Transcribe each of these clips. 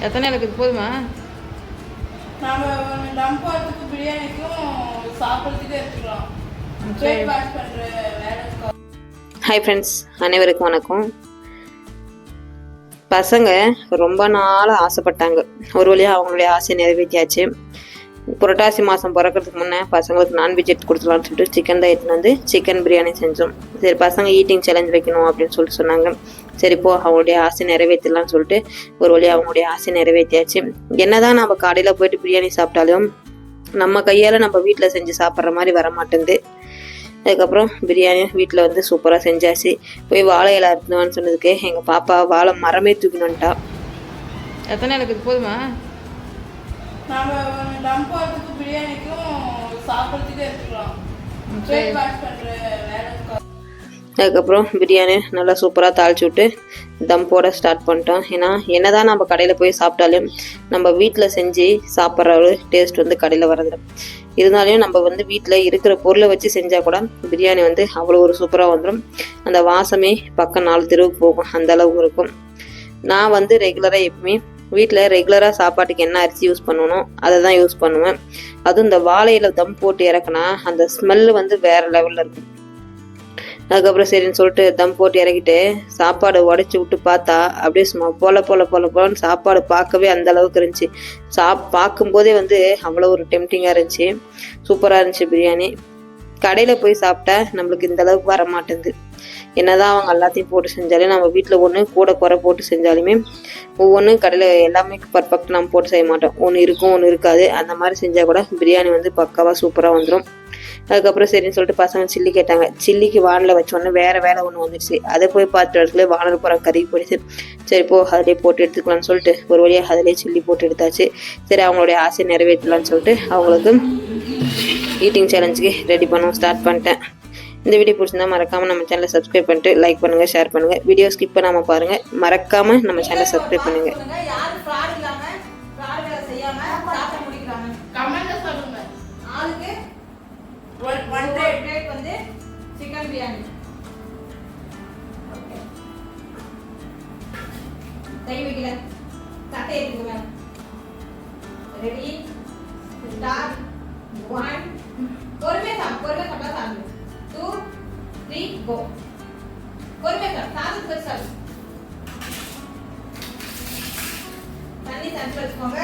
எத்தனை எனக்கு போதுமா? நாம தம் போடுறதுக்கு பிரியாணிக்கும் சாப்பிட்றதுக்கு எடுத்துக்கலாம். வாஷ் பண்ற வேலை. ஹாய் ஃப்ரெண்ட்ஸ், அனைவருக்கும் வணக்கம். பசங்க ரொம்ப நாள் ஆசைப்பட்டாங்க. ஒரு வழியாக அவங்களுடைய ஆசையை நிறைவேற்றியாச்சு. புரட்டாசி மாதம் பிறக்கிறதுக்கு முன்னே பசங்களுக்கு நான்வெஜ் எடுத்து கொடுத்துலான்னு சொல்லிட்டு சிக்கன் தான் எடுத்துன்னு வந்து சிக்கன் பிரியாணி செஞ்சோம். சரி, பசங்க ஈட்டிங் சேலஞ்ச் வைக்கணும் அப்படின்னு சொல்லிட்டு சொன்னாங்க. சரி போ, அவங்களுடைய ஆசை நிறைவேற்றலான்னு சொல்லிட்டு ஒரு வழியாக அவங்களுடைய ஆசை நிறைவேற்றியாச்சு. என்னதான் நம்ம கடையில் போயிட்டு பிரியாணி சாப்பிட்டாலும் நம்ம கையால் நம்ம வீட்டில் செஞ்சு சாப்பிட்ற மாதிரி வர மாட்டேங்குது. அதுக்கப்புறம் பிரியாணி வீட்டில் வந்து சூப்பராக செஞ்சாச்சு. போய் வாழை இலை அறுத்துவான்னு சொன்னதுக்கு எங்கள் பாப்பா வாழை மரமே தூக்கினுட்டா. எத்தனை எனக்கு போதுமா? நாம தம் போடுறதுக்கு பிரியாணிக்கும் சாப்பிட்றதுக்கு எடுத்துக்கலாம். வாஷ் பண்ற வேலை. அதுக்கப்புறம் பிரியாணி நல்லா சூப்பராக தாளிச்சு விட்டு தம் போட ஸ்டார்ட் பண்ணிட்டோம். ஏன்னா என்னதான் நம்ம கடையில் போய் சாப்பிட்டாலும் நம்ம வீட்டில் செஞ்சு சாப்பிட்ற ஒரு டேஸ்ட் வந்து கடையில் வரதில்லை. இருந்தாலும் நம்ம வந்து வீட்டில் இருக்கிற பொருளை வச்சு செஞ்சால் கூட பிரியாணி வந்து அவ்வளோ ஒரு சூப்பராக வந்துடும். அந்த வாசமே பக்கம் 4 தெருவுக்கு போகும், அந்த அளவுக்கு இருக்கும். நான் வந்து ரெகுலராக எப்பவுமே வீட்டில் ரெகுலராக சாப்பாட்டுக்கு என்ன அரிசி யூஸ் பண்ணணும் அதை தான் யூஸ் பண்ணுவேன். அதுவும் இந்த வாழையில தம் போட்டு இறக்குனா அந்த ஸ்மெல்லு வந்து வேறு லெவலில் இருக்கும். அதுக்கப்புறம் சரின்னு சொல்லிட்டு தம் போட்டு இறக்கிட்டு சாப்பாடு உடச்சி விட்டு பார்த்தா அப்படியே சும்மா போலன்னு சாப்பாடு பார்க்கவே அந்த அளவுக்கு இருந்துச்சு. பார்க்கும்போதே வந்து அவ்வளோ ஒரு டெம்டிங்காக இருந்துச்சு. சூப்பராக இருந்துச்சு பிரியாணி. கடையில் போய் சாப்பிட்டா நம்மளுக்கு இந்த அளவுக்கு வர மாட்டேங்குது. என்னதான் அவங்க எல்லாத்தையும் போட்டு செஞ்சாலும் நம்ம வீட்டில் ஒன்று கூட குறை போட்டு செஞ்சாலுமே ஒவ்வொன்றும் கடையில் எல்லாமே பர்ஃபெக்ட் நம்ம போட்டு செய்ய மாட்டோம். ஒன்று இருக்கும், ஒன்று இருக்காது. அந்த மாதிரி செஞ்சால் கூட பிரியாணி வந்து பக்காவாக சூப்பராக வந்துடும். அதுக்கப்புறம் சரின்னு சொல்லிட்டு பசங்க சில்லி கேட்டாங்க. சில்லிக்கு வானில் வச்சோன்னே வேறு வேலை ஒன்று வந்துடுச்சு. அதை போய் பார்த்துட்டு இடத்துல வானல் புறம் கறி போயிடுச்சு. சரி போ, அதிலே போட்டு எடுத்துக்கலாம்னு சொல்லிட்டு ஒரு வழியாக அதிலே சில்லி போட்டு எடுத்தாச்சு. சரி, அவங்களுடைய ஆசையை நிறைவேற்றலான்னு சொல்லிட்டு அவங்களுக்கு ஈட்டிங் சேலஞ்சுக்கு ரெடி பண்ண ஸ்டார்ட் பண்ணிட்டேன். இந்த வீடியோ பிடிச்சிருந்தா மறக்காமல் நம்ம சேனலை சப்ஸ்கிரைப் பண்ணிட்டு லைக் பண்ணுங்கள், ஷேர் பண்ணுங்கள். வீடியோ ஸ்கிப் பண்ணாமல் பாருங்கள். மறக்காமல் நம்ம சேனலை சப்ஸ்கிரைப் பண்ணுங்கள். சிக்கன் பிரியாணி கை வைக்கல, தட்டை எடுத்துக்கோங்க. Ready, start. 1 பொறுமையா சாப்பிட்டா சாப்பிடு. 2 3 கோ. பொறுமையா சாப்பிட்டு சாப்பிடு. தண்ணி தண்ணி வச்சுக்கோங்க.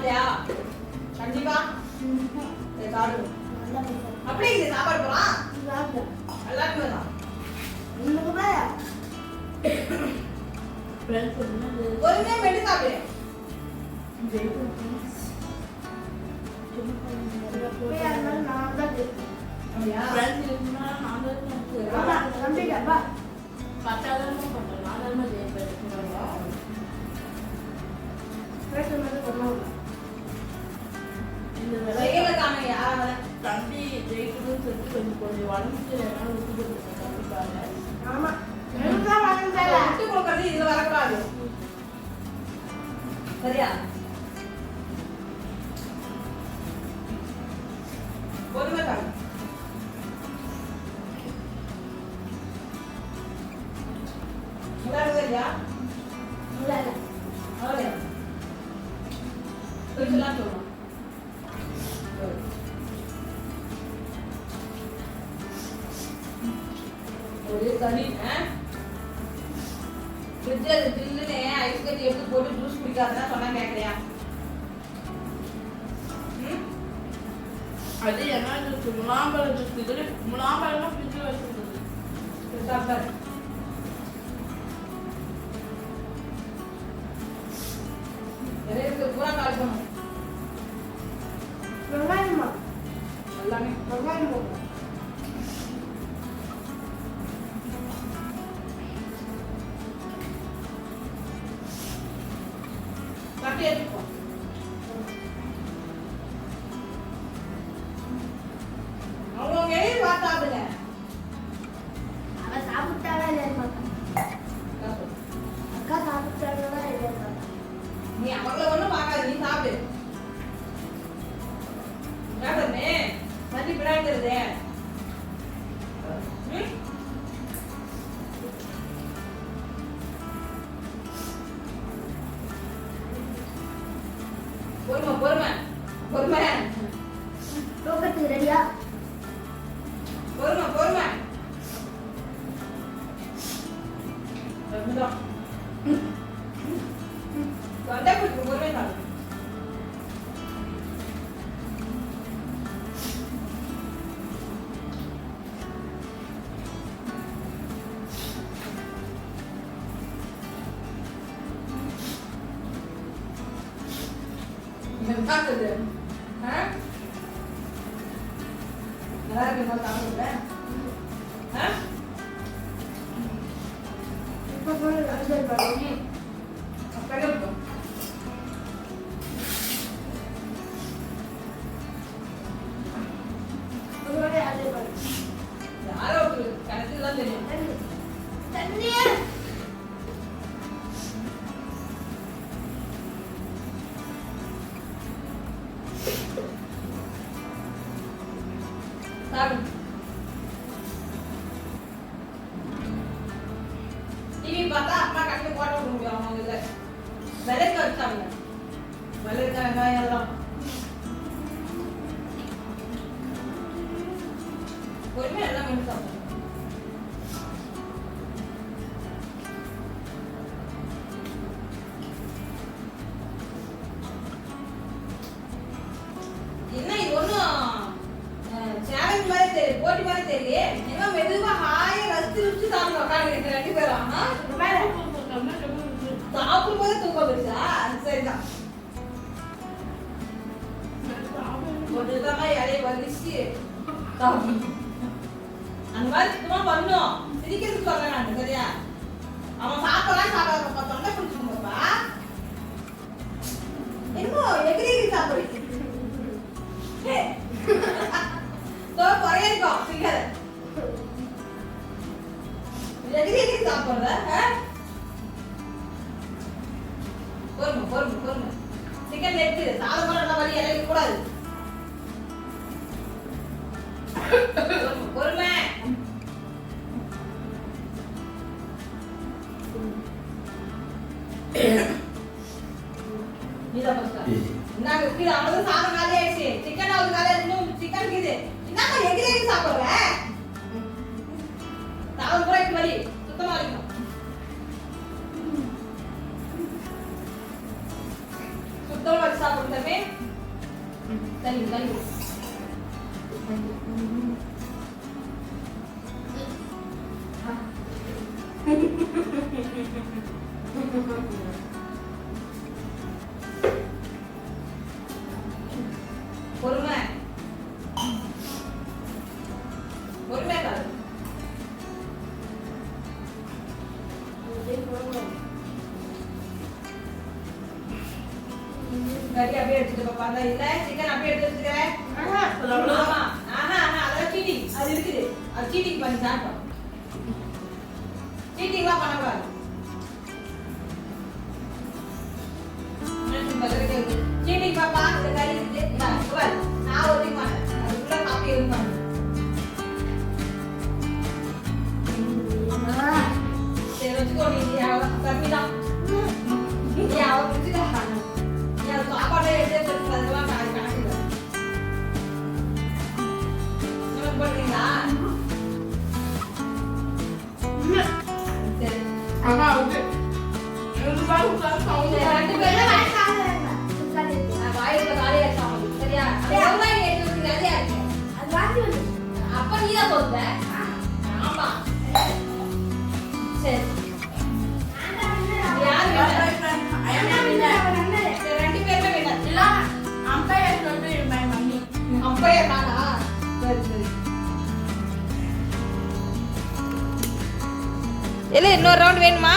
சாப்பிட்டியா கண்டிப்பா சரி, சாப்பிடு அப்படியே இது சாப்பாடு போலாம் எல்லாருக்குமே தான் பொறுமையா மெட்டு சாப்பிடு அப்படியா வெயில காணோம் யாராவது தம்பி ஜெயிக்கணும்னு சொல்லிட்டு கொஞ்சம் உடம்புக்கு எதனா விட்டு கொடுத்துருக்கேன் கண்டிப்பாக. விட்டு கொடுக்கறது இதுல வரக்கூடாது சரியா பொறுமை காணு முன்னாடி சரியா அவ்வளோ பிரிச்சுலாம் சொல்லணும் ஒரு தண்ணி ஃப்ரிட்ஜில் ஜில்லுன்னு ஐஸ் கட்டி எடுத்து போட்டு ஜூஸ் குடிக்காதுன்னா சொன்னா கேட்கறியா அது என்ன ஜூஸ் முலாம்பழம் ஜூஸ் இது முலாம்பழம்லாம் ஃப்ரிட்ஜில் வச்சுருந்தது சாப்பிட்டாரு பூரா கால் பண்ணும் எல்லாமே தட்டி எடுத்துப்போம் அவங்க எழுதி பார்த்தாதுங்க நீ அவங்கள ஒண்ணும் பார்க்காது நீ சாப்பிடு சாப்பிடுமே மதி பிடாங்கிறது பொறுமை பொறுமை பொறுமை ரெடியா பொறுமை பொறுமை நிமிஷம் தொண்டை பிடிக்கும் பொறுமை சாப்பிடு பார்க்குது நல்லா இருக்கு சாப்பிடுங்க இப்போ போய் வந்து பகல் யாரோ கணக்கு தான் தெரியும் தண்ணியே சாப்பிடு டிவி பார்த்தா அம்மா கணக்கு போட்டு விட முடியும் அவங்க இதில் விலைக்கு வச்சாங்க விலைக்கு வெங்காயம் எல்லாம் பொறுமையா எல்லாம் மென்று சாப்பிடு என்ன இது ஒன்றும் சேலஞ்ச் மாதிரி தெரியும் போட்டி மாதிரி தெரியலையே என்ன மெதுவா ஹாயா ரசிச்சு ருசிச்சு சாப்பிட உட்காந்து ரெண்டு பேரும் சாப்பிடும் போதே தூக்கம் போயிடுச்சா அது சரிதான் கொஞ்சமா இலையை வலிச்சு அந்த மாதிரி சுத்தமா பண்ணும் சிரிக்கிறதுக்கு சொல்ல நான் சரியா அவன் சாப்பிடலாம் சாப்பிடாத தொண்டை பிடிச்சிருந்தப்பா என்னமோ எகிரி சாப்பிடுறீங்க குறைய இருக்கும் சிங்கர் எகிரி எகிரி சாப்பிடுற பொறுமை பொறுமை பொறுமை சிக்கன் எடுத்து சாதம் கூட வழி இறக்க கூடாது பொறுமை நீதான் ஃபர்ஸ்ட் நாங்க கீழ அவ்வளவு சாதம் காலி ஆயிடுச்சு சிக்கன் அவ்வளவு காலி இன்னும் சிக்கன் கீது என்னங்க எகிரி எகிரி சாப்பிடுற சாதம் கூட இருக்கு வழி சுத்தமா இருக்கணும் சுத்தமா சுத்தமா வச்சு சாப்பிடு தம்பி. தள்ளி தள்ளி. பொறுமை பொறுமையா காது. கறி அப்படியே எடுத்துட்டு பாப்பா. அந்த இல்ல சிக்கன் அப்படியே எடுத்து வச்சுக்கிறேன். ஆமா. அதெல்லாம் சீட்டிங். அது இருக்குது. அது சீட்டிங் பண்ணி சாப்பிட்டோம். சீட்டிங்லாம் பண்ணக்கூடாது. சீட்டிங் பாப்பா இந்த கறி இருக்குது. நான் ஒதுக்க மாட்டேன். அதுக்குள்ள காப்பி எதுவும் பண்ணு. சரி வச்சுக்கோ நீ கம்மிதான். நீ அவ வச்சுக்கா. சாப்பாடே எடுத்து அதெல்லாம் கணக்கு போட்டீங்களா? சரி ஆனா வந்து ரெண்டு பேரும் வாயில காலையா சாப்பிடு சரியா? எடுத்து வச்சு நிறையா இருக்கு. அப்ப நீதான் சொல்ற. ஆமா சரி யாரு ரெண்டு பேருமே வேண்டாம். அம்பையர் சொல்லிட்டு my mummy. அப்பயே நானா? சரி சரி. இல்லை இன்னொரு ரவுண்ட் வேணுமா?